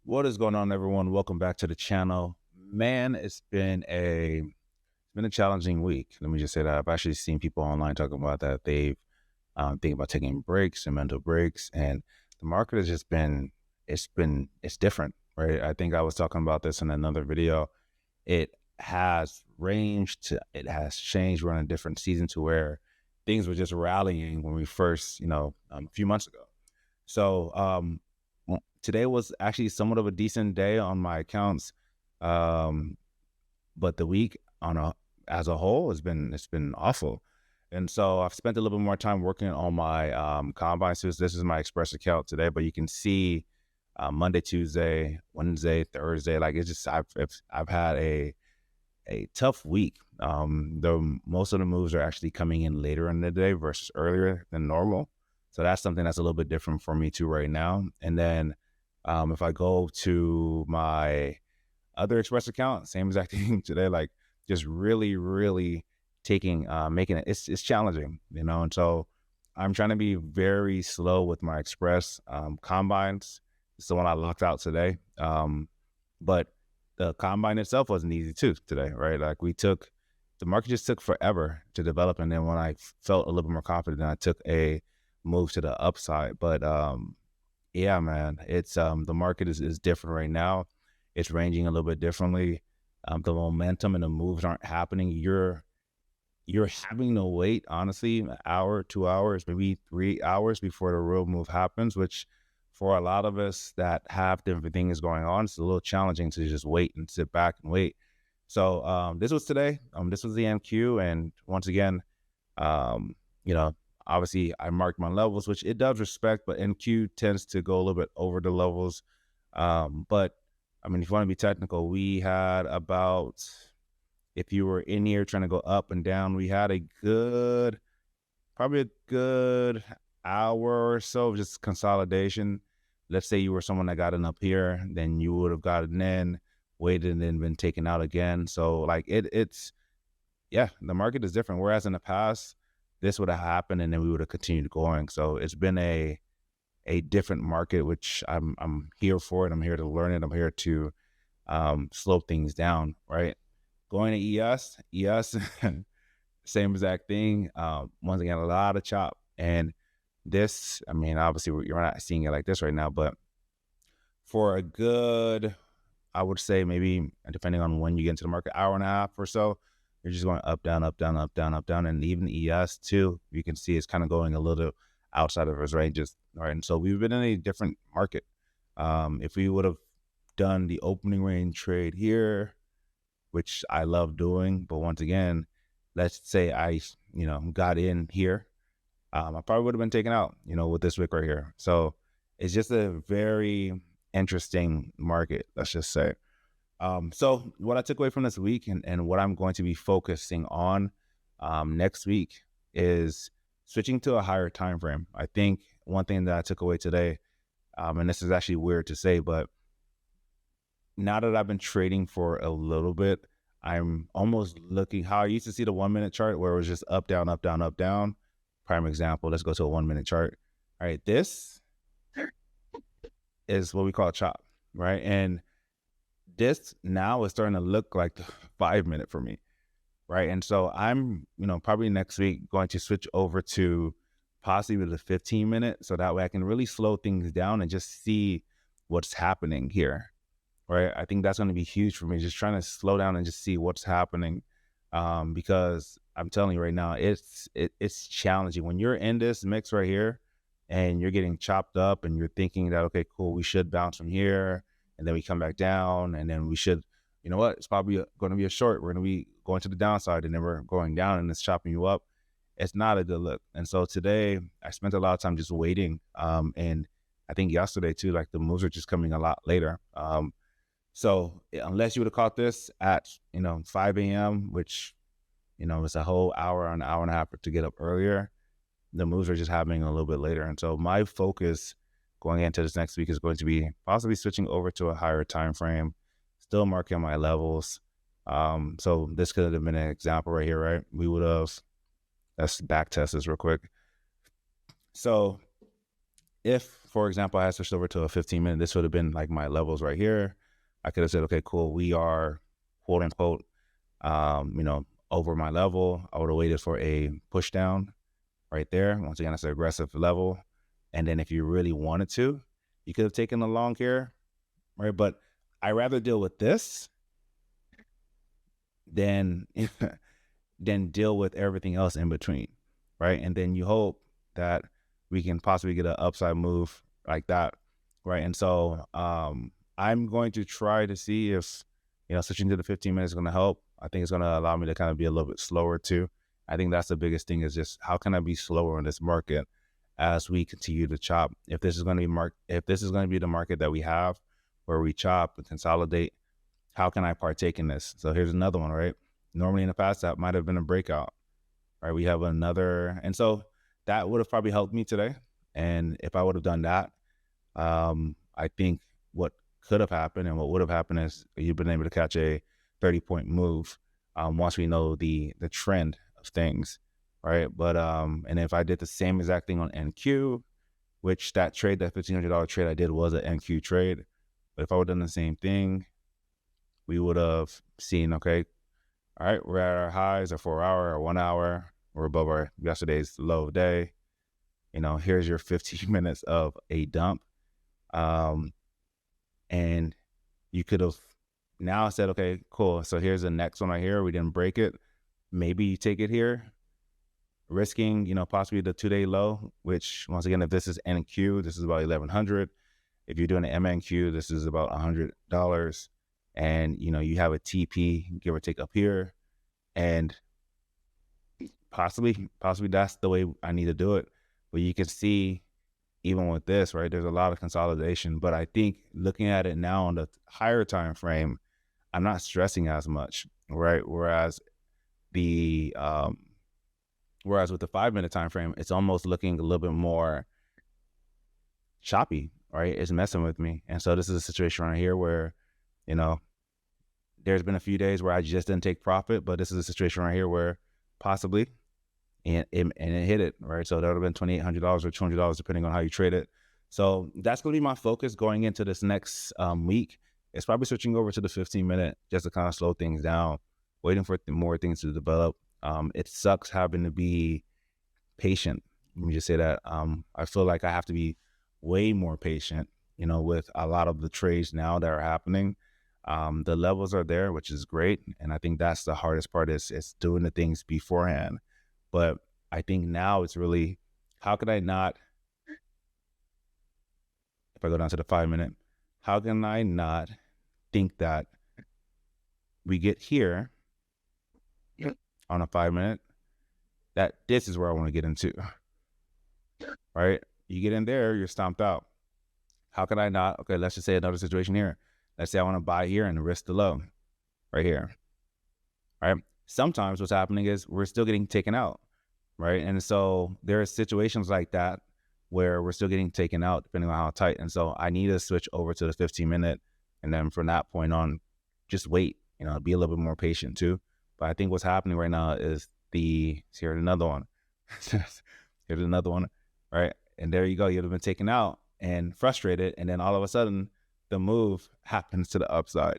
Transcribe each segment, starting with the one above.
What is going on, everyone? Welcome back to the channel. Man, it's been a challenging week. Let me just say that I've actually seen people online talking about that they've thinking about taking breaks and mental breaks, and the market has just been it's different, right? I think I was talking about this in another video. It it has changed. We're in a different season to where things were just rallying when we first, a few months ago. So today was actually somewhat of a decent day on my accounts, um, but the week on a as a whole it's been awful. And so I've spent a little bit more time working on my combine suits. This is my Express account today, but you can see Monday, Tuesday, Wednesday, Thursday. Like it's just I've had a tough week. Though most of the moves are actually coming in later in the day versus earlier than normal. So that's something that's a little bit different for me too right now. And then if I go to my other Express account, same exact thing today, like just really, really taking making it it's challenging, and so I'm trying to be very slow with my Express combines. It's the one I locked out today. But the combine itself wasn't easy too today, right? Like the market just took forever to develop, and then when I felt a little bit more confident, I took a move to the upside. But yeah, man, it's the market is different right now. It's ranging a little bit differently. The momentum and the moves aren't happening. You're having to wait, honestly, an hour, 2 hours, maybe 3 hours before the real move happens, which for a lot of us that have different things going on, it's a little challenging to just wait and sit back and wait. So this was today. This was the MQ. And once again, um, you know, obviously I marked my levels, which it does respect, but NQ tends to go a little bit over the levels. But I mean, if you want to be technical, we had about, if you were in here trying to go up and down, we had probably a good hour or so of just consolidation. Let's say you were someone that got in up here, then you would have gotten in, waited, and then been taken out again. So like it's yeah, the market is different. Whereas in the past, this would have happened and then we would have continued going. So it's been a different market, which I'm here for it. I'm here to learn it. I'm here to slow things down, right? Going to ES, same exact thing. Once again, a lot of chop. And this, I mean, obviously you're not seeing it like this right now, but for a good, I would say maybe depending on when you get into the market, hour and a half or so, you're just going up, down, up, down, up, down, up, down. And even ES too, you can see it's kind of going a little outside of its ranges. All right. And so we've been in a different market. If we would have done the opening range trade here, which I love doing, but once again, let's say I, got in here, I probably would have been taken out, with this wick right here. So it's just a very interesting market, let's just say. So what I took away from this week and what I'm going to be focusing on next week is switching to a higher time frame. I think one thing that I took away today, and this is actually weird to say, but now that I've been trading for a little bit, I'm almost looking how I used to see the 1 minute chart where it was just up, down, up, down, up, down. Prime example, let's go to a 1 minute chart. All right, this is what we call a chop, right? And this now is starting to look like the 5 minute for me, right? And so I'm, probably next week going to switch over to possibly the 15 minute, so that way I can really slow things down and just see what's happening here, right? I think that's going to be huge for me, just trying to slow down and just see what's happening, because I'm telling you right now, it's challenging when you're in this mix right here and you're getting chopped up and you're thinking that, okay, cool, we should bounce from here and then we come back down and then we should, you know what, it's probably going to be a short. We're going to be going to the downside and then we're going down and it's chopping you up. It's not a good look. And so today I spent a lot of time just waiting. And I think yesterday too, like the moves are just coming a lot later. So unless you would have caught this at, 5 a.m., which, it's a whole hour, an hour and a half to get up earlier, the moves are just happening a little bit later. And so my focus going into this next week is going to be possibly switching over to a higher time frame, still marking my levels. So this could have been an example right here, right? We would have, let's back test this real quick. So if, for example, I had switched over to a 15-minute, this would have been like my levels right here. I could have said, okay, cool, we are quote unquote, over my level. I would have waited for a push down right there. Once again, that's an aggressive level. And then if you really wanted to, you could have taken a long here, right? But I rather deal with this than than deal with everything else in between, right? And then you hope that we can possibly get an upside move like that, right? And so I'm going to try to see if, switching to the 15 minutes is going to help. I think it's going to allow me to kind of be a little bit slower too. I think that's the biggest thing, is just how can I be slower in this market as we continue to chop? If this is going to be if this is going to be the market that we have where we chop and consolidate, how can I partake in this? So here's another one, right? Normally in the past, that might have been a breakout, right? We have another, and so that would have probably helped me today. And if I would have done that, I think what could have happened and what would have happened is you've been able to catch a 30-point move once we know the trend of things, right? But and if I did the same exact thing on NQ, which that trade, that $1,500 trade I did was an NQ trade, but if I would have done the same thing, we would have seen, okay, all right, we're at our highs, our 4 hour or 1 hour, we're above our yesterday's low day. Here's your 15 minutes of a dump. And you could have now said, okay, cool. So here's the next one right here. We didn't break it. Maybe you take it here, risking, possibly the 2-day low, which once again, if this is NQ, this is about 1,100. If you're doing an MNQ, this is about $100. And, you have a TP, give or take up here. And possibly that's the way I need to do it. But you can see, even with this, right, there's a lot of consolidation. But I think looking at it now on the higher time frame, I'm not stressing as much, right? Whereas with the 5-minute time frame, it's almost looking a little bit more choppy, right? It's messing with me. And so this is a situation right here where, there's been a few days where I just didn't take profit, but this is a situation right here where possibly, and it hit it, right? So that would have been $2,800 or $200, depending on how you trade it. So that's going to be my focus going into this next week. It's probably switching over to the 15-minute just to kind of slow things down, waiting for more things to develop. It sucks having to be patient. Let me just say that. I feel like I have to be way more patient, with a lot of the trades now that are happening. The levels are there, which is great. And I think that's the hardest part, is doing the things beforehand. But I think now it's really, how can I not, if I go down to the 5-minute, how can I not think that we get here on a 5-minute, that this is where I want to get into, right? You get in there, you're stomped out. How can I not? Okay, let's just say another situation here. Let's say I want to buy here and risk the low right here, right? Sometimes what's happening is we're still getting taken out, right? And so there are situations like that where we're still getting taken out depending on how tight. And so I need to switch over to the 15-minute. And then from that point on, just wait, be a little bit more patient too. But I think what's happening right now is here's another one. Here's another one, right? And there you go. You'd have been taken out and frustrated. And then all of a sudden, the move happens to the upside.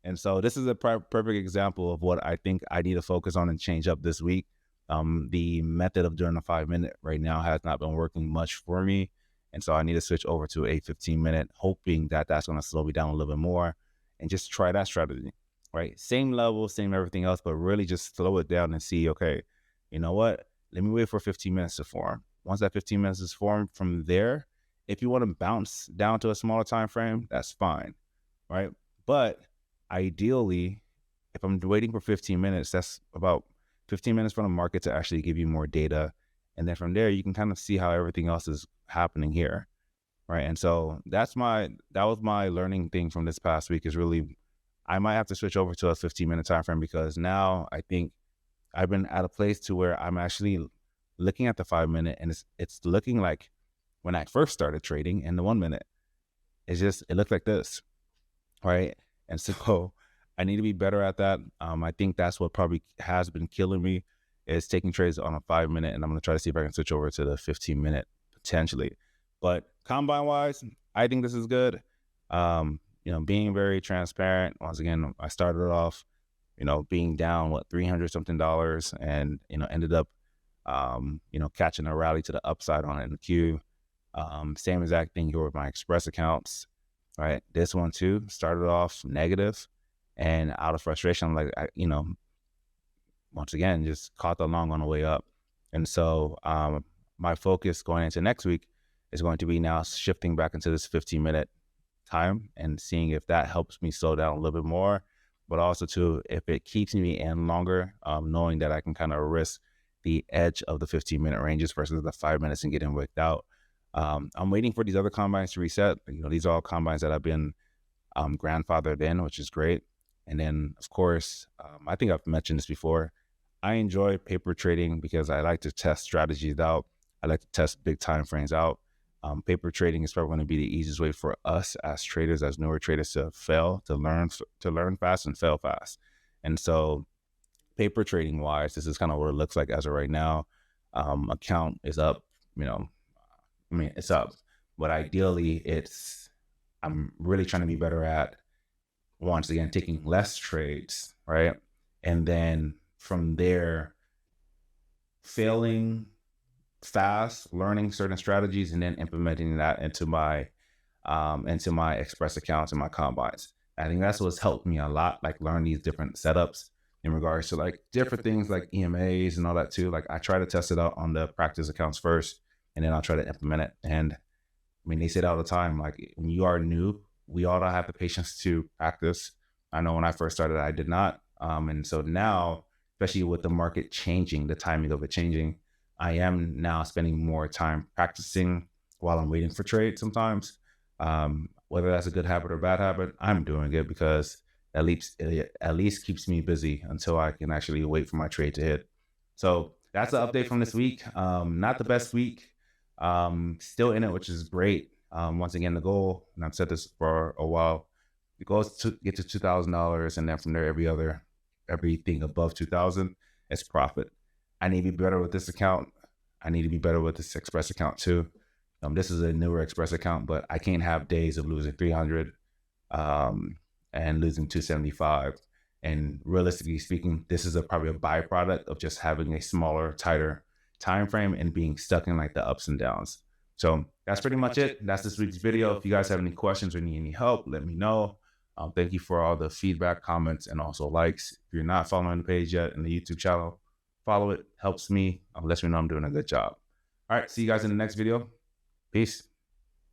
And so this is a perfect example of what I think I need to focus on and change up this week. The method of doing a 5-minute right now has not been working much for me. And so I need to switch over to a 15-minute, hoping that that's going to slow me down a little bit more and just try that strategy, right? Same level, same everything else, but really just slow it down and see, okay, you know what? Let me wait for 15 minutes to form. Once that 15 minutes is formed, from there, if you want to bounce down to a smaller time frame, that's fine, right? But ideally, if I'm waiting for 15 minutes, that's about 15 minutes from the market to actually give you more data. And then from there, you can kind of see how everything else is happening here, right? And so that was my learning thing from this past week, is really, I might have to switch over to a 15-minute time frame, because now I think I've been at a place to where I'm actually looking at the 5-minute, and it's looking like when I first started trading in the 1-minute, it looked like this, right? And so I need to be better at that. I think that's what probably has been killing me, is taking trades on a 5-minute, and I'm going to try to see if I can switch over to the 15-minute potentially. But combine wise, I think this is good. Being very transparent. Once again, I started off, being down $300 something, and ended up, catching a rally to the upside on it in the queue. Same exact thing here with my Express accounts, right? This one too started off negative, and out of frustration, I'm like, once again, just caught the long on the way up. And so my focus going into next week is going to be now shifting back into this 15-minute time and seeing if that helps me slow down a little bit more, but also too, if it keeps me in longer, knowing that I can kind of risk the edge of the 15-minute ranges versus the 5 minutes and getting wicked out. I'm waiting for these other combines to reset. These are all combines that I've been grandfathered in, which is great. And then, of course, I think I've mentioned this before, I enjoy paper trading because I like to test strategies out. I like to test big time frames out. Paper trading is probably going to be the easiest way for us as traders, as newer traders, to fail, to learn fast and fail fast. And so paper trading wise, this is kind of what it looks like as of right now. Account is up, it's up, but ideally I'm really trying to be better at, once again, taking less trades, right? And then from there, failing fast, learning certain strategies, and then implementing that into my Express accounts and my combines. I think that's what's helped me a lot, like learn these different setups in regards to like different things like EMAs and all that too. Like I try to test it out on the practice accounts first, and then I'll try to implement it. And they say it all the time, like when you are new, we all don't have the patience to practice. I know when I first started, I did not. And so now, especially with the market changing, the timing of it changing, I am now spending more time practicing while I'm waiting for trade sometimes. Whether that's a good habit or bad habit, I'm doing it because it at least keeps me busy until I can actually wait for my trade to hit. So that's the update from this week. Not the best week. Still in it, which is great. Once again, the goal, and I've said this for a while, the goal is to get to $2,000, and then from there, everything above 2,000 is profit. I need to be better with this account. I need to be better with this Express account too. This is a newer Express account, but I can't have days of losing 300 and losing 275. And realistically speaking, this is probably a byproduct of just having a smaller, tighter time frame and being stuck in like the ups and downs. So that's pretty much it. That's this week's video. If you guys have any questions or need any help, let me know. Thank you for all the feedback, comments, and also likes. If you're not following the page yet in the YouTube channel, follow it. Helps me. Lets me know I'm doing a good job. All right. See you guys in the next video. Peace.